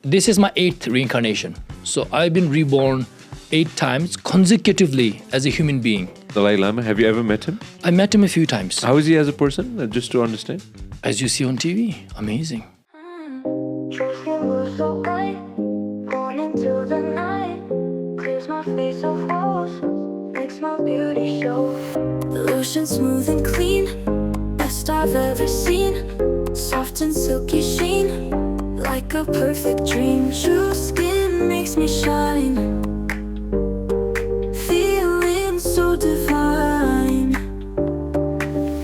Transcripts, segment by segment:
this is my 8th reincarnation. So I've been reborn 8 times consecutively as a human being. Dalai Lama, have you ever met him? I met him a few times. How is he as a person, just to understand? As you see on TV, amazing. The ocean smooth and clean, best I've ever seen. Soft and silky sheen, like a perfect dream. True skin makes me shine, feeling so divine.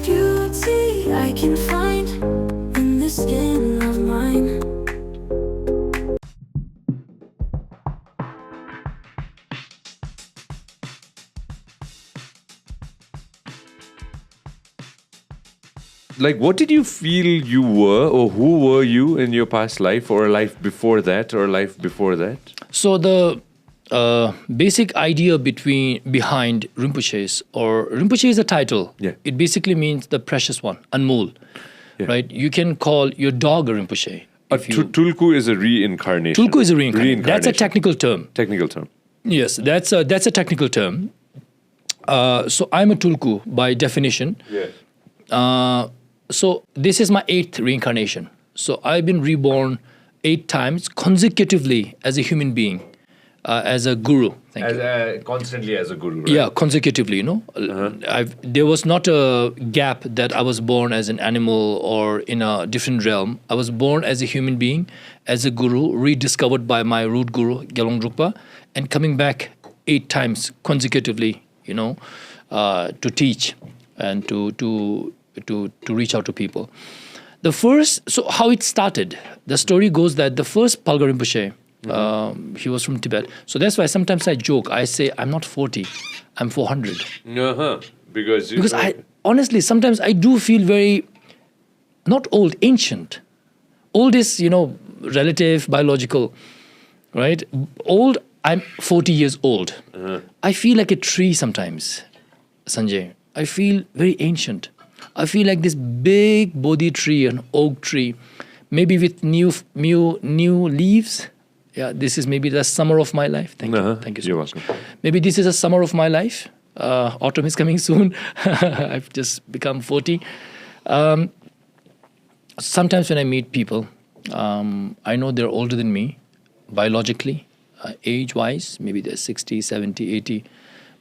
Beauty I can find in the skin of mine. Like, what did you feel you were, or who were you in your past life, or a life before that, or a life before that? So the basic idea behind Rinpoche Rinpoche is a title. Yeah. It basically means the precious one, Anmol. Yeah. Right? You can call your dog a Rinpoche. Tulku is a reincarnation. Tulku is a reincarnation. That's a technical term. Technical term. Yes, that's a technical term. So I'm a Tulku by definition. Yes. So this is my 8th reincarnation. So I've been reborn 8 times consecutively as a human being, as a guru. Thank you. Constantly as a guru, right? Yeah, consecutively, you know. There was not a gap that I was born as an animal or in a different realm. I was born as a human being, as a guru, rediscovered by my root guru, Gyalwang Drukpa, and coming back 8 times consecutively, you know, to teach and to reach out to people. So how it started, the story goes that the first Palga Rinpoche, he was from Tibet. So that's why sometimes I joke, I say, I'm not 40, I'm 400. Because I, honestly, sometimes I do feel very, not old, ancient. Old is, you know, relative, biological, right? Old, I'm 40 years old. I feel like a tree sometimes, Sanjay. I feel very ancient. I feel like this big Bodhi tree, an oak tree, maybe with new leaves. Yeah, this is maybe the summer of my life. Thank you. Thank you so much. Welcome. Maybe this is a summer of my life. Autumn is coming soon. I've just become 40. Sometimes when I meet people, I know they're older than me, biologically, age-wise. Maybe they're 60, 70, 80.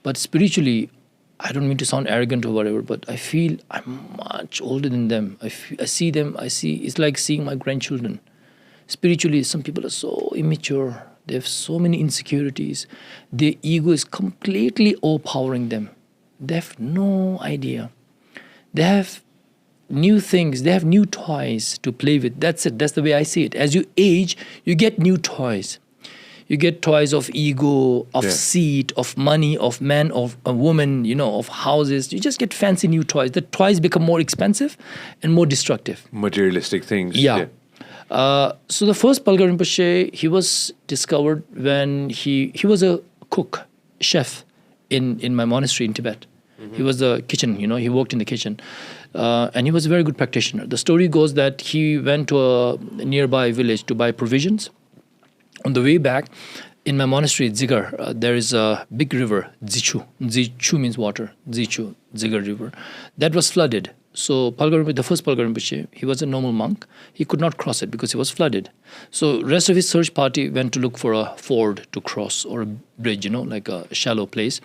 But spiritually, I don't mean to sound arrogant or whatever, but I feel I'm much older than them. I see them, it's like seeing my grandchildren. Spiritually, some people are so immature. They have so many insecurities. Their ego is completely overpowering them. They have no idea. They have new things. They have new toys to play with. That's it. That's the way I see it. As you age, you get new toys. You get toys of ego, of seat, of money, of man, of a woman, you know, of houses. You just get fancy new toys. The toys become more expensive and more destructive. Materialistic things. Yeah. So the first Palga Rinpoche, he was discovered when he was a cook, chef in my monastery in Tibet. He was the kitchen, you know, he worked in the kitchen. And he was a very good practitioner. The story goes that he went to a nearby village to buy provisions. On the way back, in my monastery, Dzigar, there is a big river, Dzichu. Dzichu means water, Dzichu, Dzigar river. That was flooded. So the first Palga Rinpoche, he was a normal monk. He could not cross it because it was flooded. So rest of his search party went to look for a ford to cross or a bridge, you know, like a shallow place.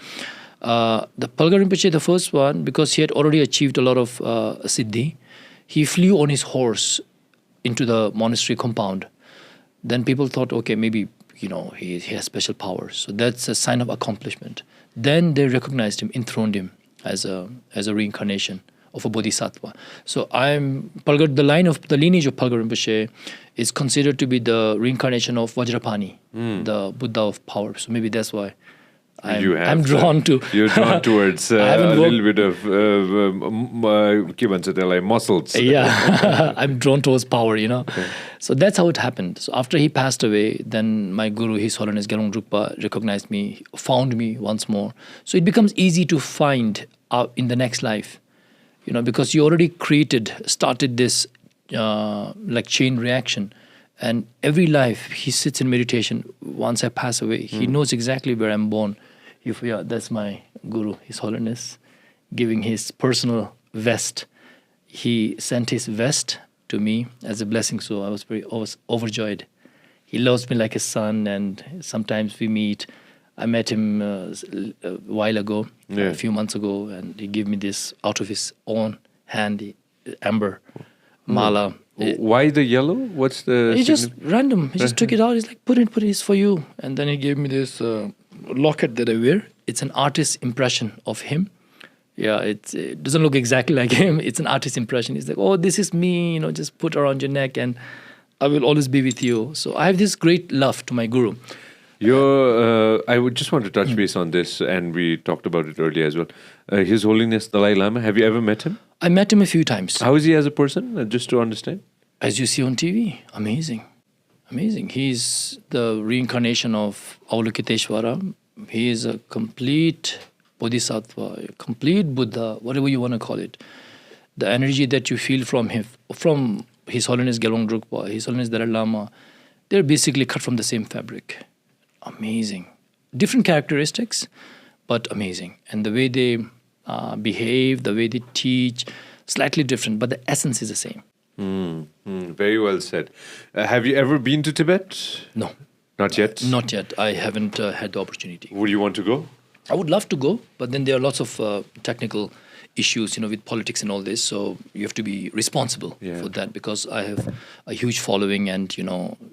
The Palga Rinpoche, the first one, because he had already achieved a lot of siddhi, he flew on his horse into the monastery compound. Then people thought, okay, maybe, you know, he has special powers. So that's a sign of accomplishment. Then they recognized him, enthroned him as a reincarnation of a bodhisattva. So the lineage of Palga Rinpoche is considered to be the reincarnation of Vajrapani, the Buddha of power. So maybe that's why I'm drawn to. You're drawn towards a little bit of muscles. Yeah, I'm drawn towards power, you know. Okay. So that's how it happened. So after he passed away, then my guru, His Holiness Gyalwang Drukpa, recognized me, found me once more. So it becomes easy to find out in the next life, you know, because you already started this like chain reaction. And every life, he sits in meditation. Once I pass away, he knows exactly where I'm born. That's my Guru, His Holiness, giving his personal vest. He sent his vest to me as a blessing, so I was overjoyed. He loves me like a son, and sometimes we meet. I met him a while ago, a few months ago, and he gave me this out of his own hand, amber mala. Why the yellow? What's the... He just random. He just took it out. He's like, put it, it's for you. And then he gave me this locket that I wear. It's an artist's impression of him. Yeah, it doesn't look exactly like him. It's an artist's impression. He's like, oh, this is me, just put around your neck and I will always be with you. So I have this great love to my Guru. I would just want to touch base on this, and we talked about it earlier as well. His Holiness Dalai Lama, have you ever met him? I met him a few times. How is he as a person, just to understand? As you see on TV, amazing. Amazing. He's the reincarnation of Avalokiteshvara. He is a complete Bodhisattva, a complete Buddha, whatever you want to call it. The energy that you feel from him, from His Holiness Gyalwang Drukpa, His Holiness Dalai Lama, they're basically cut from the same fabric. Amazing. Different characteristics, but amazing. And the way they behave, the way they teach, slightly different, but the essence is the same. Very well said. Have you ever been to Tibet? No. Not yet? Not yet. I haven't had the opportunity. Would you want to go? I would love to go, but then there are lots of technical issues, with politics and all this. So you have to be responsible for that, because I have a huge following, and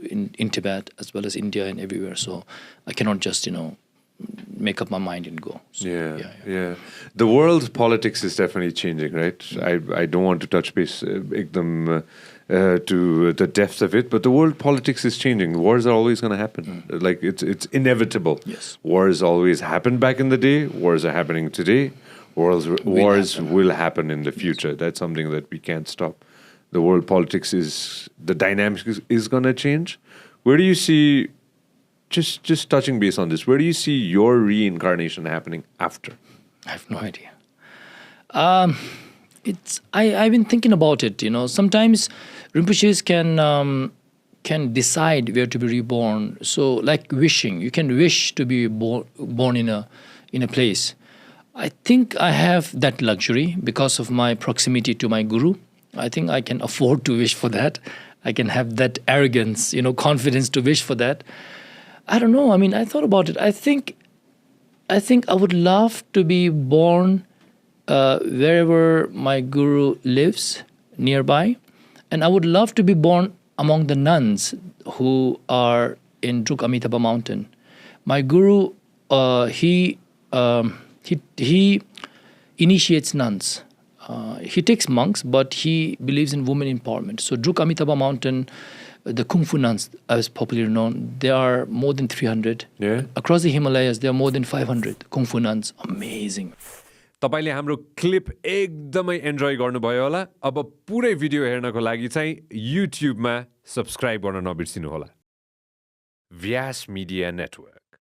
in Tibet as well as India and everywhere. So I cannot just make up my mind and go. So, yeah. The world's politics is definitely changing, right? I don't want to touch base to the depths of it, but the world politics is changing. Wars are always going to happen. Like it's inevitable. Yes. Wars always happened back in the day. Wars are happening today. Wars will happen in the future. That's something that we can't stop. The world politics the dynamics is going to change. Where do you see, just touching base on this, where do you see your reincarnation happening after? I have no idea. I've been thinking about it. Sometimes Rinpoches can decide where to be reborn. So, like wishing, you can wish to be born in a place. I think I have that luxury because of my proximity to my Guru. I think I can afford to wish for that. I can have that arrogance, confidence to wish for that. I don't know. I mean, I thought about it. I think I would love to be born wherever my Guru lives nearby, and I would love to be born among the nuns who are in Druk Amitabha mountain. My Guru, he initiates nuns. He takes monks, but he believes in women empowerment. So Druk Amitabha mountain, the Kung Fu nuns, as popularly known, there are more than 300. Yeah. Across the Himalayas, there are more than 500 Kung Fu nuns. Amazing. तपाईले हाम्रो clip एकदमै enjoy गर्नुभयो होला. अब पुरै video हेर्नको लागि चाहिँ युट्युबमा सब्स्क्राइब गर्न नबिर्सिनु होला. व्यास मिडिया नेटवर्क.